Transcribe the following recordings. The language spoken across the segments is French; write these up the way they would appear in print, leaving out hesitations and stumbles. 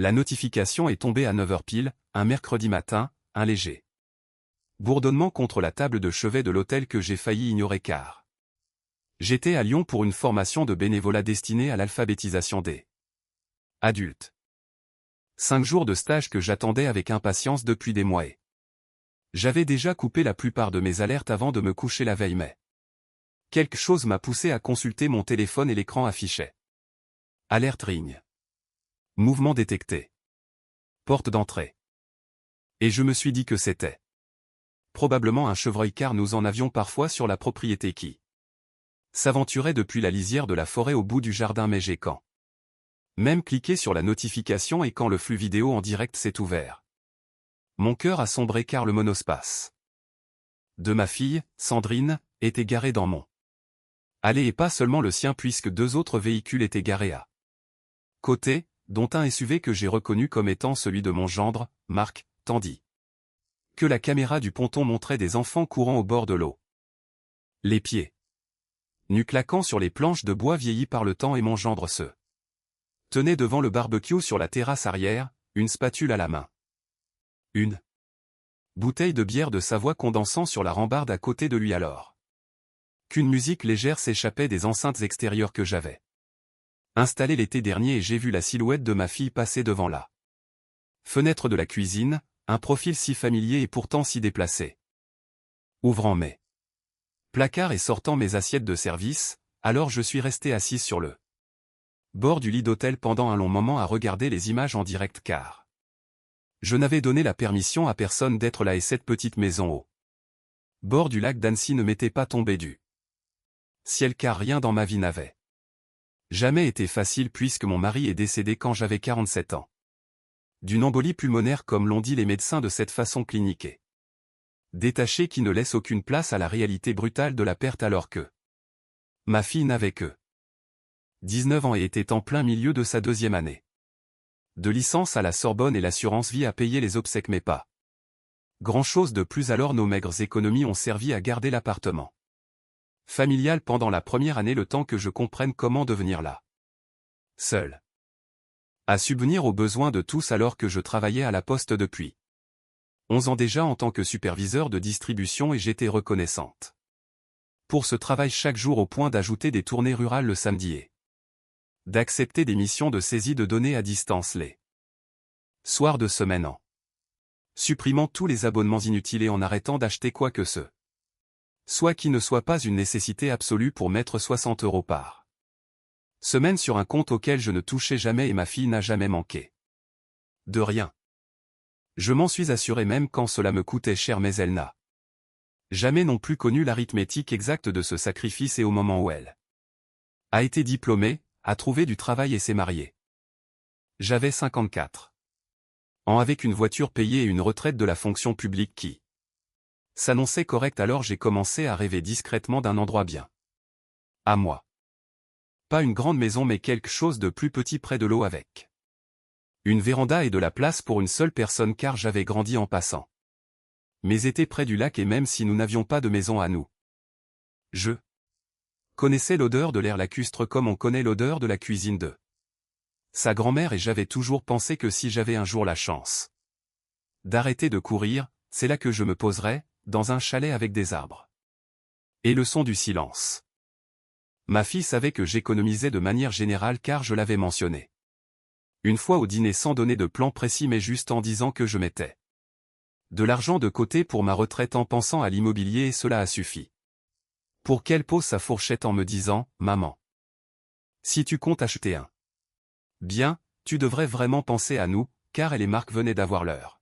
La notification est tombée à 9 h pile, un mercredi matin, un léger bourdonnement contre la table de chevet de l'hôtel que j'ai failli ignorer car j'étais à Lyon pour une formation de bénévolat destinée à l'alphabétisation des adultes. 5 jours de stage que j'attendais avec impatience depuis des mois et j'avais déjà coupé la plupart de mes alertes avant de me coucher la veille mais quelque chose m'a poussé à consulter mon téléphone et l'écran affichait alerte ring. Mouvement détecté. Porte d'entrée. Et je me suis dit que c'était probablement un chevreuil car nous en avions parfois sur la propriété qui s'aventurait depuis la lisière de la forêt au bout du jardin mais j'ai quand même cliqué sur la notification et quand le flux vidéo en direct s'est ouvert. Mon cœur a sombré car le monospace de ma fille, Sandrine, était garé dans mon allée et pas seulement le sien puisque 2 autres véhicules étaient garés à côté, dont un SUV que j'ai reconnu comme étant celui de mon gendre, Marc, tandis que la caméra du ponton montrait des enfants courant au bord de l'eau. Les pieds nus claquant sur les planches de bois vieillies par le temps et mon gendre se tenait devant le barbecue sur la terrasse arrière, une spatule à la main. Une bouteille de bière de Savoie condensant sur la rambarde à côté de lui alors qu'une musique légère s'échappait des enceintes extérieures que j'avais installées l'été dernier et j'ai vu la silhouette de ma fille passer devant la fenêtre de la cuisine, un profil si familier et pourtant si déplacé. Ouvrant mes placards et sortant mes assiettes de service, alors je suis resté assis sur le bord du lit d'hôtel pendant un long moment à regarder les images en direct car je n'avais donné la permission à personne d'être là et cette petite maison au bord du lac d'Annecy ne m'était pas tombée du ciel car rien dans ma vie n'avait jamais été facile puisque mon mari est décédé quand j'avais 47 ans. D'une embolie pulmonaire comme l'ont dit les médecins de cette façon clinique et détachée qui ne laisse aucune place à la réalité brutale de la perte alors que ma fille n'avait que 19 ans et était en plein milieu de sa 2e année de licence à la Sorbonne et l'assurance vie a payé les obsèques mais pas grand-chose de plus alors nos maigres économies ont servi à garder l'appartement familial pendant la première année le temps que je comprenne comment devenir là seul à subvenir aux besoins de tous alors que je travaillais à la poste depuis 11 ans déjà en tant que superviseur de distribution et j'étais reconnaissante pour ce travail chaque jour au point d'ajouter des tournées rurales le samedi et d'accepter des missions de saisie de données à distance les soirs de semaine en supprimant tous les abonnements inutiles et en arrêtant d'acheter quoi que ce soit qui ne soit pas une nécessité absolue pour mettre 60 € par semaine sur un compte auquel je ne touchais jamais et ma fille n'a jamais manqué de rien. Je m'en suis assuré même quand cela me coûtait cher mais elle n'a jamais non plus connu l'arithmétique exacte de ce sacrifice et au moment où elle a été diplômée, a trouvé du travail et s'est mariée. J'avais 54 ans avec une voiture payée et une retraite de la fonction publique qui s'annonçait correcte alors j'ai commencé à rêver discrètement d'un endroit bien à moi. Pas une grande maison mais quelque chose de plus petit près de l'eau avec une véranda et de la place pour une seule personne car j'avais grandi en passant mes étés près du lac et même si nous n'avions pas de maison à nous. Je connaissais l'odeur de l'air lacustre comme on connaît l'odeur de la cuisine de sa grand-mère et j'avais toujours pensé que si j'avais un jour la chance d'arrêter de courir, c'est là que je me poserais, dans un chalet avec des arbres. Et le son du silence. Ma fille savait que j'économisais de manière générale car je l'avais mentionné une fois au dîner sans donner de plan précis mais juste en disant que je mettais de l'argent de côté pour ma retraite en pensant à l'immobilier et cela a suffi pour qu'elle pose sa fourchette en me disant « Maman, si tu comptes acheter un bien, tu devrais vraiment penser à nous, car elle et Marc venaient d'avoir leur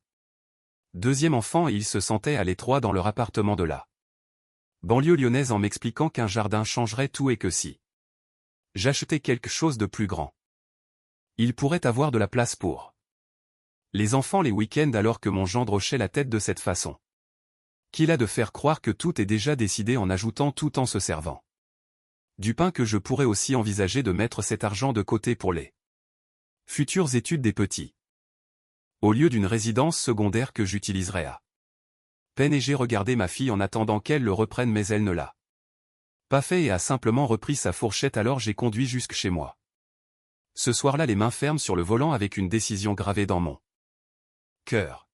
2e enfant et ils se sentaient à l'étroit dans leur appartement de la banlieue lyonnaise en m'expliquant qu'un jardin changerait tout et que si j'achetais quelque chose de plus grand, il pourrait avoir de la place pour les enfants les week-ends alors que mon gendre hochait la tête de cette façon. Qu'il a de faire croire que tout est déjà décidé en ajoutant tout en se servant du pain que je pourrais aussi envisager de mettre cet argent de côté pour les futures études des petits. Au lieu d'une résidence secondaire que j'utiliserais à peine et j'ai regardé ma fille en attendant qu'elle le reprenne mais elle ne l'a pas fait et a simplement repris sa fourchette alors j'ai conduit jusque chez moi. Ce soir-là les mains fermes sur le volant avec une décision gravée dans mon cœur.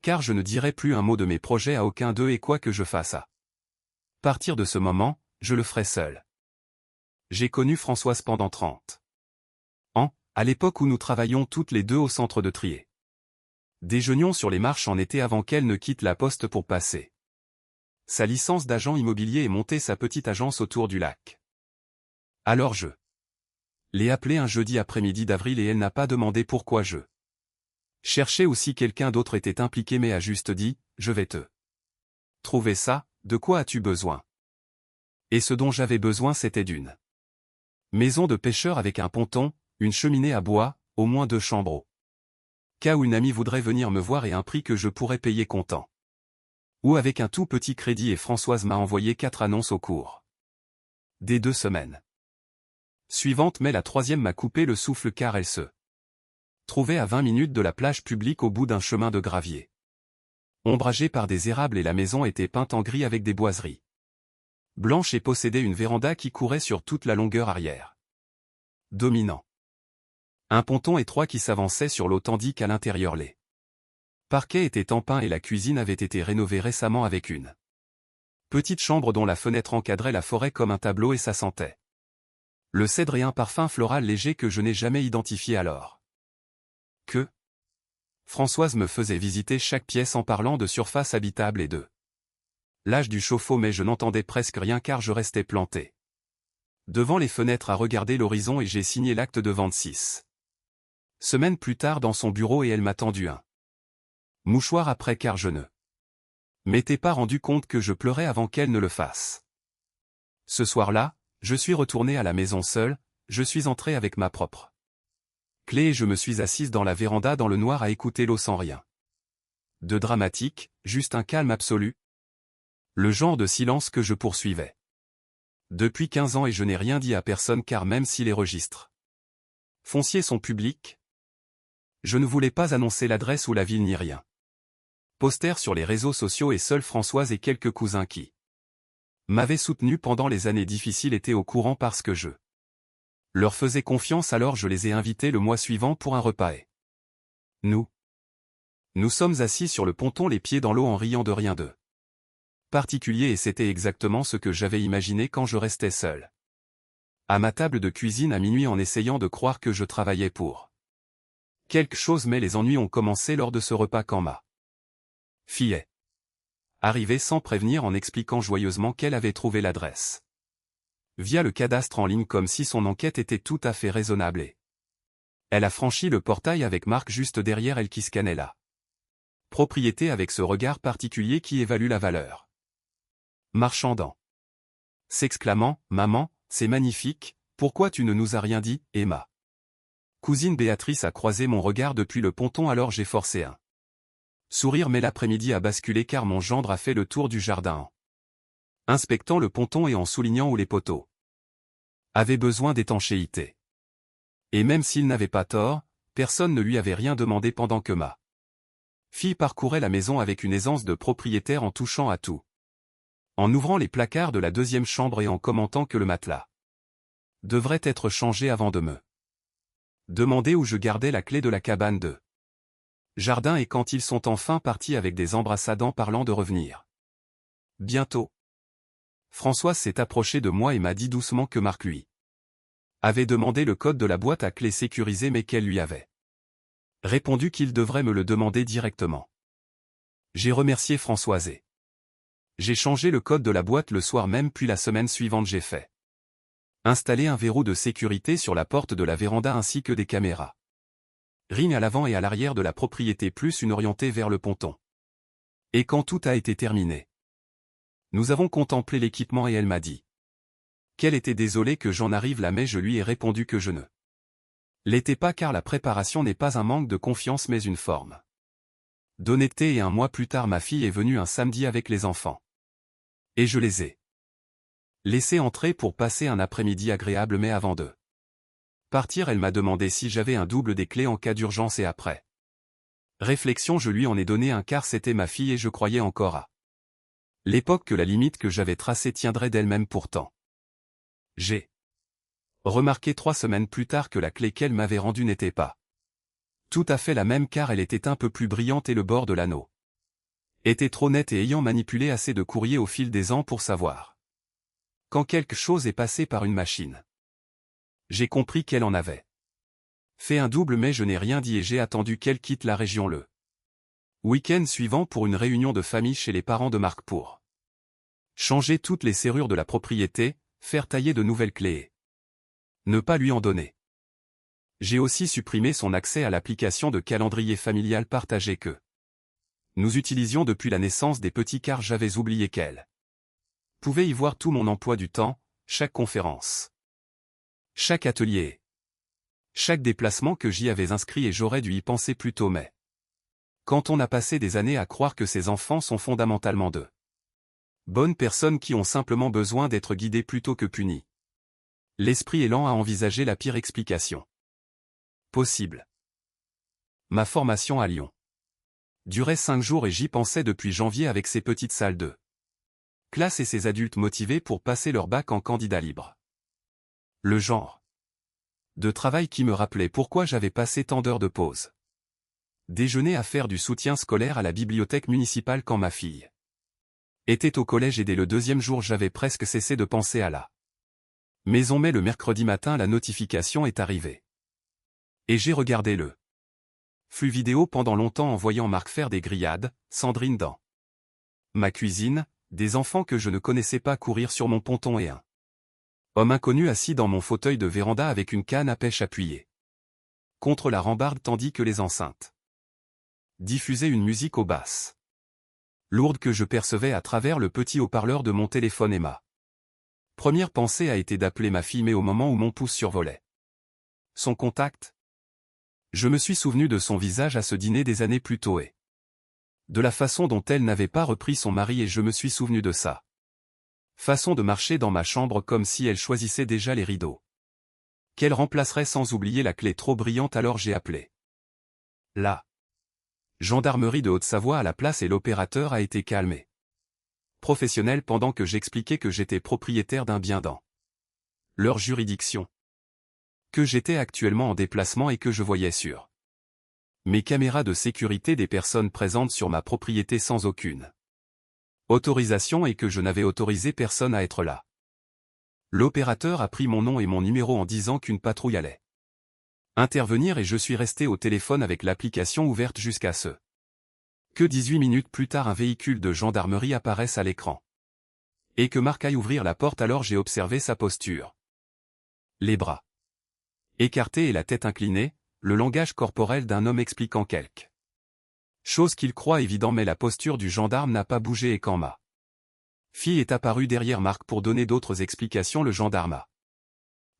Car je ne dirai plus un mot de mes projets à aucun d'eux et quoi que je fasse à partir de ce moment, je le ferai seul. J'ai connu Françoise pendant 30 ans, à l'époque où nous travaillions toutes les deux au centre de Trier. Déjeunions sur les marches en été avant qu'elle ne quitte la poste pour passer sa licence d'agent immobilier et monter sa petite agence autour du lac. Alors je l'ai appelée un jeudi après-midi d'avril et elle n'a pas demandé pourquoi je cherchais ou si quelqu'un d'autre était impliqué mais a juste dit « Je vais te trouver ça, de quoi as-tu besoin ?» Et ce dont j'avais besoin c'était d'une maison de pêcheur avec un ponton, une cheminée à bois, au moins 2 chambres au cas où une amie voudrait venir me voir et un prix que je pourrais payer comptant. Ou avec un tout petit crédit et Françoise m'a envoyé 4 annonces au cours des 2 semaines suivantes mais la 3e m'a coupé le souffle car elle se trouvait à 20 minutes de la plage publique au bout d'un chemin de gravier. Ombragée par des érables et la maison était peinte en gris avec des boiseries blanches et possédait une véranda qui courait sur toute la longueur arrière. Dominant un ponton étroit qui s'avançait sur l'eau tandis qu'à l'intérieur les parquets étaient en pin et la cuisine avait été rénovée récemment avec une petite chambre dont la fenêtre encadrait la forêt comme un tableau et ça sentait le cèdre et un parfum floral léger que je n'ai jamais identifié alors. Que Françoise me faisait visiter chaque pièce en parlant de surface habitable et de l'âge du chauffe-eau mais je n'entendais presque rien car je restais planté devant les fenêtres à regarder l'horizon et j'ai signé l'acte de vente 6 semaines plus tard dans son bureau et elle m'a tendu un mouchoir après car je ne m'étais pas rendu compte que je pleurais avant qu'elle ne le fasse. Ce soir-là, je suis retourné à la maison seul, je suis entré avec ma propre clé et je me suis assise dans la véranda dans le noir à écouter l'eau sans rien de dramatique, juste un calme absolu. Le genre de silence que je poursuivais depuis 15 ans et je n'ai rien dit à personne car même si les registres fonciers sont publics, je ne voulais pas annoncer l'adresse ou la ville ni rien. Poster sur les réseaux sociaux et seule Françoise et quelques cousins qui m'avaient soutenu pendant les années difficiles étaient au courant parce que je leur faisais confiance alors je les ai invités le mois suivant pour un repas et nous sommes assis sur le ponton les pieds dans l'eau en riant de rien de particulier et c'était exactement ce que j'avais imaginé quand je restais seul à ma table de cuisine à minuit en essayant de croire que je travaillais pour quelque chose mais les ennuis ont commencé lors de ce repas quand ma fille est arrivée sans prévenir en expliquant joyeusement qu'elle avait trouvé l'adresse via le cadastre en ligne comme si son enquête était tout à fait raisonnable et elle a franchi le portail avec Marc juste derrière elle qui scannait la propriété avec ce regard particulier qui évalue la valeur marchandant s'exclamant « Maman, c'est magnifique, pourquoi tu ne nous as rien dit ?» et ma cousine Béatrice a croisé mon regard depuis le ponton alors j'ai forcé un sourire mais l'après-midi a basculé car mon gendre a fait le tour du jardin en inspectant le ponton et en soulignant où les poteaux avaient besoin d'étanchéité. Et même s'il n'avait pas tort, personne ne lui avait rien demandé pendant que ma fille parcourait la maison avec une aisance de propriétaire en touchant à tout. En ouvrant les placards de la 2e chambre et en commentant que le matelas devrait être changé avant de me demander où je gardais la clé de la cabane de jardin et quand ils sont enfin partis avec des embrassades en parlant de revenir bientôt. Françoise s'est approchée de moi et m'a dit doucement que Marc lui avait demandé le code de la boîte à clé sécurisée mais qu'elle lui avait répondu qu'il devrait me le demander directement. J'ai remercié Françoise et j'ai changé le code de la boîte le soir même puis la semaine suivante j'ai fait installer un verrou de sécurité sur la porte de la véranda ainsi que des caméras ring à l'avant et à l'arrière de la propriété plus une orientée vers le ponton. Et quand tout a été terminé, nous avons contemplé l'équipement et elle m'a dit qu'elle était désolée que j'en arrive là mais je lui ai répondu que je ne l'étais pas car la préparation n'est pas un manque de confiance mais une forme d'honnêteté et un mois plus tard ma fille est venue un samedi avec les enfants. Et je les ai laissés entrer pour passer un après-midi agréable mais avant de partir elle m'a demandé si j'avais un double des clés en cas d'urgence et après réflexion je lui en ai donné un car c'était ma fille et je croyais encore à l'époque que la limite que j'avais tracée tiendrait d'elle-même pourtant. J'ai Remarqué 3 semaines plus tard que la clé qu'elle m'avait rendue n'était pas tout à fait la même car elle était un peu plus brillante et le bord de l'anneau était trop net et ayant manipulé assez de courrier au fil des ans pour savoir quand quelque chose est passé par une machine. J'ai compris qu'elle en avait fait un double mais je n'ai rien dit et j'ai attendu qu'elle quitte la région le week-end suivant pour une réunion de famille chez les parents de Marc pour changer toutes les serrures de la propriété, faire tailler de nouvelles clés et ne pas lui en donner. J'ai aussi supprimé son accès à l'application de calendrier familial partagé que nous utilisions depuis la naissance des petits car j'avais oublié qu'elle pouvait y voir tout mon emploi du temps, chaque conférence, chaque atelier, chaque déplacement que j'y avais inscrit et j'aurais dû y penser plus tôt mais quand on a passé des années à croire que ces enfants sont fondamentalement de bonnes personnes qui ont simplement besoin d'être guidées plutôt que punies, l'esprit est lent à envisager la pire explication possible. Ma formation à Lyon durait 5 jours et j'y pensais depuis janvier avec ses petites salles de classe et ses adultes motivés pour passer leur bac en candidat libre. Le genre de travail qui me rappelait pourquoi j'avais passé tant d'heures de pause déjeuner à faire du soutien scolaire à la bibliothèque municipale quand ma fille était au collège et dès le 2e jour j'avais presque cessé de penser à la maison mais le mercredi matin la notification est arrivée. Et j'ai regardé le flux vidéo pendant longtemps en voyant Marc faire des grillades, Sandrine dans ma cuisine, des enfants que je ne connaissais pas courir sur mon ponton et un homme inconnu assis dans mon fauteuil de véranda avec une canne à pêche appuyée contre la rambarde tandis que les enceintes diffusaient une musique aux basses lourde que je percevais à travers le petit haut-parleur de mon téléphone et ma première pensée a été d'appeler ma fille mais au moment où mon pouce survolait son contact, je me suis souvenu de son visage à ce dîner des années plus tôt et de la façon dont elle n'avait pas repris son mari et je me suis souvenu de sa façon de marcher dans ma chambre comme si elle choisissait déjà les rideaux qu'elle remplacerait sans oublier la clé trop brillante alors j'ai appelé la gendarmerie de Haute-Savoie à la place et l'opérateur a été calmé. Professionnel pendant que j'expliquais que j'étais propriétaire d'un bien dans leur juridiction, que j'étais actuellement en déplacement et que je voyais sur mes caméras de sécurité des personnes présentes sur ma propriété sans aucune autorisation et que je n'avais autorisé personne à être là. L'opérateur a pris mon nom et mon numéro en disant qu'une patrouille allait intervenir et je suis resté au téléphone avec l'application ouverte jusqu'à ce que 18 minutes plus tard un véhicule de gendarmerie apparaisse à l'écran. Et que Marc aille ouvrir la porte alors j'ai observé sa posture. Les bras écartés et la tête inclinée, le langage corporel d'un homme expliquant quelque chose qu'il croit évident mais la posture du gendarme n'a pas bougé et quand ma fille est apparue derrière Marc pour donner d'autres explications le gendarme a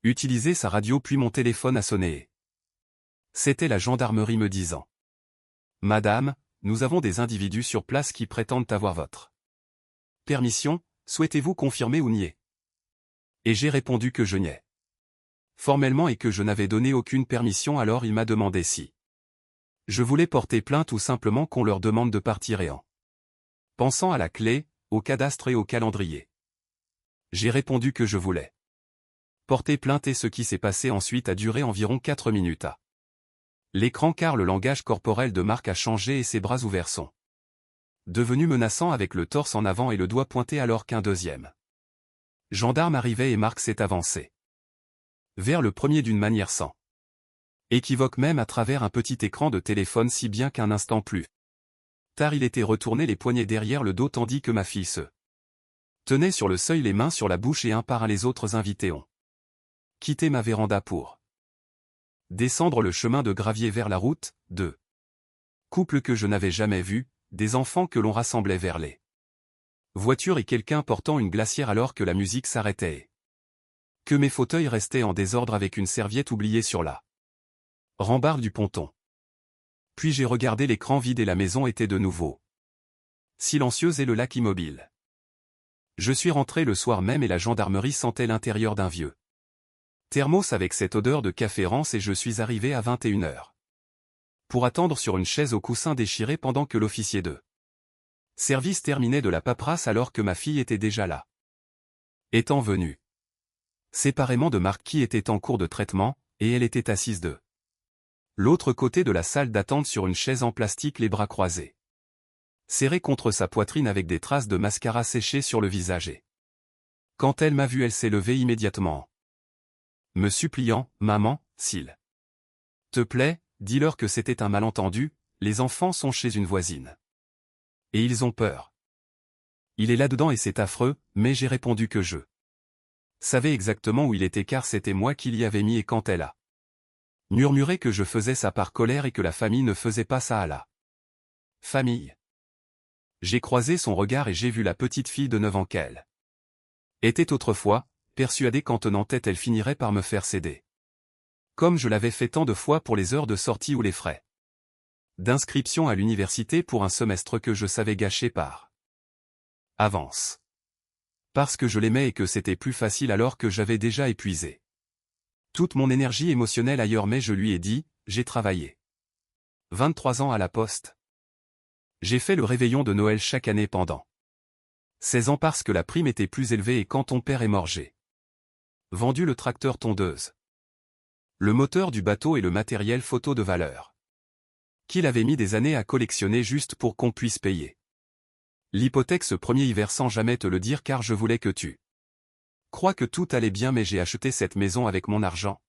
utilisé sa radio puis mon téléphone a sonné. C'était la gendarmerie me disant « Madame, nous avons des individus sur place qui prétendent avoir votre permission, souhaitez-vous confirmer ou nier ?» Et j'ai répondu que je niais formellement et que je n'avais donné aucune permission alors il m'a demandé si je voulais porter plainte ou simplement qu'on leur demande de partir et en pensant à la clé, au cadastre et au calendrier. J'ai répondu que je voulais porter plainte et ce qui s'est passé ensuite a duré environ 4 minutes à l'écran car le langage corporel de Marc a changé et ses bras ouverts sont devenus menaçants avec le torse en avant et le doigt pointé alors qu'un deuxième gendarme arrivait et Marc s'est avancé vers le premier d'une manière sans équivoque même à travers un petit écran de téléphone si bien qu'un instant plus tard il était retourné les poignets derrière le dos tandis que ma fille se tenait sur le seuil les mains sur la bouche et un par un les autres invités ont quitté ma véranda pour descendre le chemin de gravier vers la route, deux couples que je n'avais jamais vus, des enfants que l'on rassemblait vers les voitures et quelqu'un portant une glacière alors que la musique s'arrêtait et que mes fauteuils restaient en désordre avec une serviette oubliée sur la rambarde du ponton. Puis j'ai regardé l'écran vide et la maison était de nouveau silencieuse et le lac immobile. Je suis rentré le soir même et la gendarmerie sentait l'intérieur d'un vieux thermos avec cette odeur de café rance et je suis arrivé à 21h. Pour attendre sur une chaise au coussin déchiré pendant que l'officier de service terminait de la paperasse alors que ma fille était déjà là. Étant venue séparément de Marc qui était en cours de traitement, et elle était assise de l'autre côté de la salle d'attente sur une chaise en plastique les bras croisés. Serrée contre sa poitrine avec des traces de mascara séché sur le visage et quand elle m'a vu elle s'est levée immédiatement. Me suppliant, maman, s'il te plaît, dis-leur que c'était un malentendu, les enfants sont chez une voisine. Et ils ont peur. Il est là-dedans et c'est affreux, mais j'ai répondu que je savais exactement où il était car c'était moi qui l'y avais mis et quand elle a murmuré que je faisais ça par colère et que la famille ne faisait pas ça à la famille. J'ai croisé son regard et j'ai vu la petite fille de 9 ans qu'elle était autrefois, persuadée qu'en tenant tête elle finirait par me faire céder. Comme je l'avais fait tant de fois pour les heures de sortie ou les frais d'inscription à l'université pour un semestre que je savais gâcher par avance. Parce que je l'aimais et que c'était plus facile alors que j'avais déjà épuisé toute mon énergie émotionnelle ailleurs mais je lui ai dit, j'ai travaillé 23 ans à la poste. J'ai fait le réveillon de Noël chaque année pendant 16 ans parce que la prime était plus élevée et quand ton père est mort j'ai vendu le tracteur tondeuse, le moteur du bateau et le matériel photo de valeur qu'il avait mis des années à collectionner juste pour qu'on puisse payer l'hypothèque ce premier hiver sans jamais te le dire car je voulais que tu crois que tout allait bien mais j'ai acheté cette maison avec mon argent,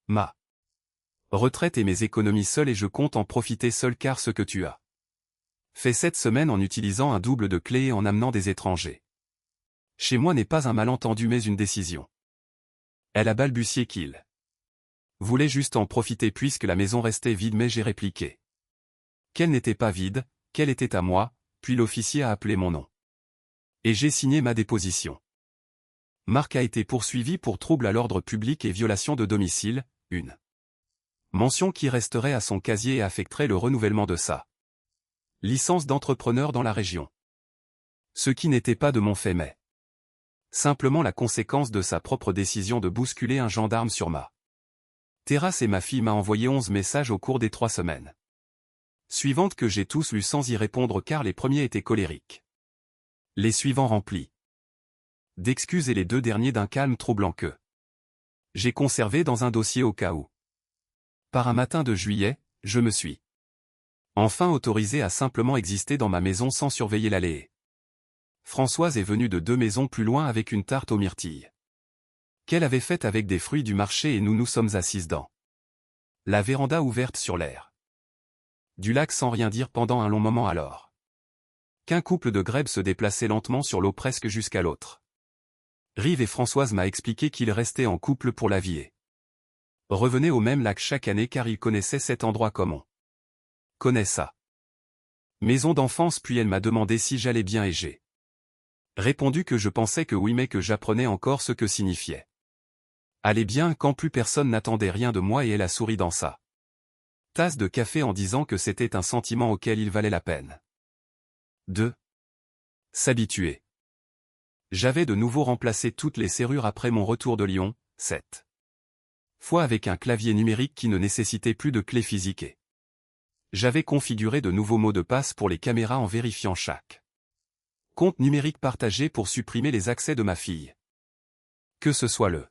ma retraite et mes économies seul et je compte en profiter seul car ce que tu as fait cette semaine en utilisant un double de clé et en amenant des étrangers chez moi n'est pas un malentendu mais une décision. Elle a balbutié qu'il voulait juste en profiter puisque la maison restait vide mais j'ai répliqué qu'elle n'était pas vide, qu'elle était à moi, puis l'officier a appelé mon nom. Et j'ai signé ma déposition. Marc a été poursuivi pour trouble à l'ordre public et violation de domicile, une mention qui resterait à son casier et affecterait le renouvellement de sa licence d'entrepreneur dans la région. Ce qui n'était pas de mon fait mais simplement la conséquence de sa propre décision de bousculer un gendarme sur ma terrasse et ma fille m'a envoyé 11 messages au cours des 3 semaines suivantes que j'ai tous lus sans y répondre car les premiers étaient colériques. Les suivants remplis d'excuses et les 2 derniers d'un calme troublant que j'ai conservé dans un dossier au cas où. Par un matin de juillet, je me suis enfin autorisé à simplement exister dans ma maison sans surveiller l'allée. Françoise est venue de 2 maisons plus loin avec une tarte aux myrtilles qu'elle avait faite avec des fruits du marché et nous nous sommes assises dans la véranda ouverte sur l'air du lac sans rien dire pendant un long moment alors qu'un couple de grèbes se déplaçait lentement sur l'eau presque jusqu'à l'autre rive et Françoise m'a expliqué qu'ils restaient en couple pour la vie et revenaient au même lac chaque année car ils connaissaient cet endroit comme on connaît ça. Maison d'enfance puis elle m'a demandé si j'allais bien et j'ai répondu que je pensais que oui mais que j'apprenais encore ce que signifiait aller bien quand plus personne n'attendait rien de moi et elle a souri dans sa tasse de café en disant que c'était un sentiment auquel il valait la peine de s'habituer. J'avais de nouveau remplacé toutes les serrures après mon retour de Lyon, cette fois avec un clavier numérique qui ne nécessitait plus de clé physique et j'avais configuré de nouveaux mots de passe pour les caméras en vérifiant chaque compte numérique partagé pour supprimer les accès de ma fille. Que ce soit le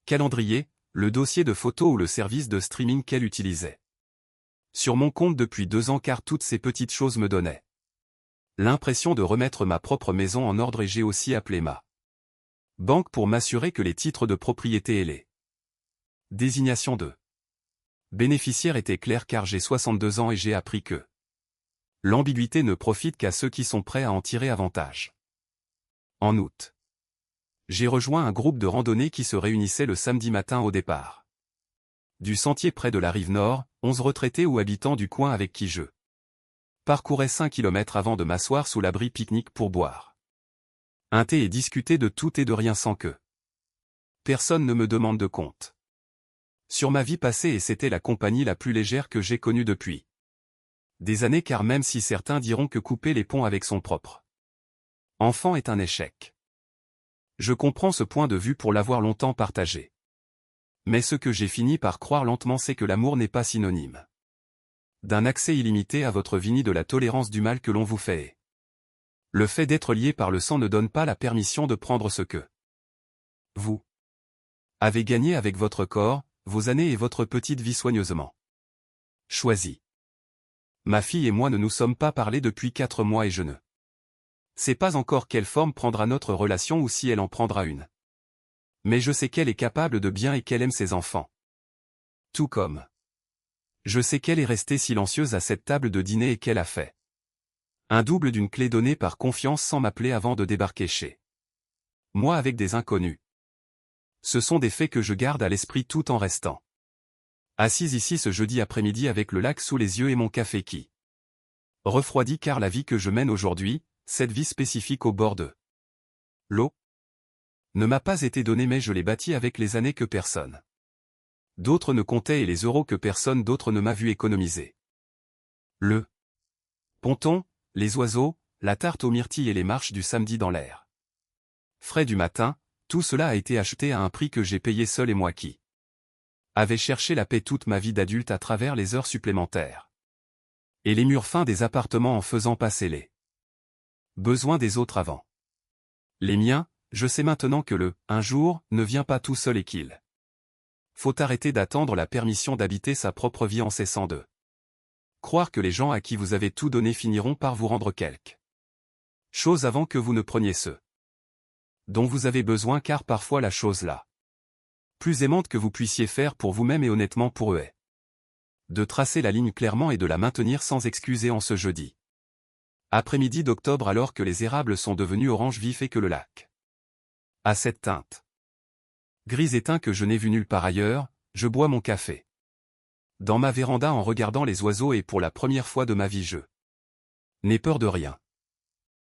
calendrier, le dossier de photos ou le service de streaming qu'elle utilisait sur mon compte depuis 2 ans car toutes ces petites choses me donnaient l'impression de remettre ma propre maison en ordre et j'ai aussi appelé ma banque pour m'assurer que les titres de propriété et les désignations de bénéficiaires étaient clairs car j'ai 62 ans et j'ai appris que l'ambiguïté ne profite qu'à ceux qui sont prêts à en tirer avantage. En août, j'ai rejoint un groupe de randonnée qui se réunissait le samedi matin au départ du sentier près de la rive nord, 11 retraités ou habitants du coin avec qui je parcourais 5 kilomètres avant de m'asseoir sous l'abri pique-nique pour boire un thé et discuter de tout et de rien sans que personne ne me demande de compte sur ma vie passée et c'était la compagnie la plus légère que j'ai connue depuis des années car même si certains diront que couper les ponts avec son propre enfant est un échec. Je comprends ce point de vue pour l'avoir longtemps partagé. Mais ce que j'ai fini par croire lentement c'est que l'amour n'est pas synonyme d'un accès illimité à votre vie ni de la tolérance du mal que l'on vous fait. Le fait d'être lié par le sang ne donne pas la permission de prendre ce que vous Avez gagné avec votre corps, vos années et votre petite vie soigneusement choisie. Ma fille et moi ne nous sommes pas parlé depuis 4 mois et je ne sais pas encore quelle forme prendra notre relation ou si elle en prendra une. Mais je sais qu'elle est capable de bien et qu'elle aime ses enfants. Tout comme je sais qu'elle est restée silencieuse à cette table de dîner et qu'elle a fait un double d'une clé donnée par confiance sans m'appeler avant de débarquer chez moi avec des inconnus. Ce sont des faits que je garde à l'esprit tout en restant assise ici ce jeudi après-midi avec le lac sous les yeux et mon café qui refroidit car la vie que je mène aujourd'hui, cette vie spécifique au bord de l'eau, ne m'a pas été donnée mais je l'ai bâtie avec les années que personne d'autres ne comptaient et les euros que personne d'autre ne m'a vu économiser. Le ponton, les oiseaux, la tarte aux myrtilles et les marches du samedi dans l'air frais du matin, tout cela a été acheté à un prix que j'ai payé seul et moi qui avais cherché la paix toute ma vie d'adulte à travers les heures supplémentaires et les murs fins des appartements en faisant passer les besoins des autres avant les miens. Je sais maintenant que le « un jour » ne vient pas tout seul et qu'il faut arrêter d'attendre la permission d'habiter sa propre vie en cessant de croire que les gens à qui vous avez tout donné finiront par vous rendre quelque chose avant que vous ne preniez ce dont vous avez besoin car parfois la chose la plus aimante que vous puissiez faire pour vous-même et honnêtement pour eux est de tracer la ligne clairement et de la maintenir sans excuser en ce jeudi après-midi d'octobre alors que les érables sont devenus orange vif et que le lac a cette teinte gris éteint que je n'ai vu nulle part ailleurs, je bois mon café dans ma véranda en regardant les oiseaux et pour la première fois de ma vie je n'ai peur de rien.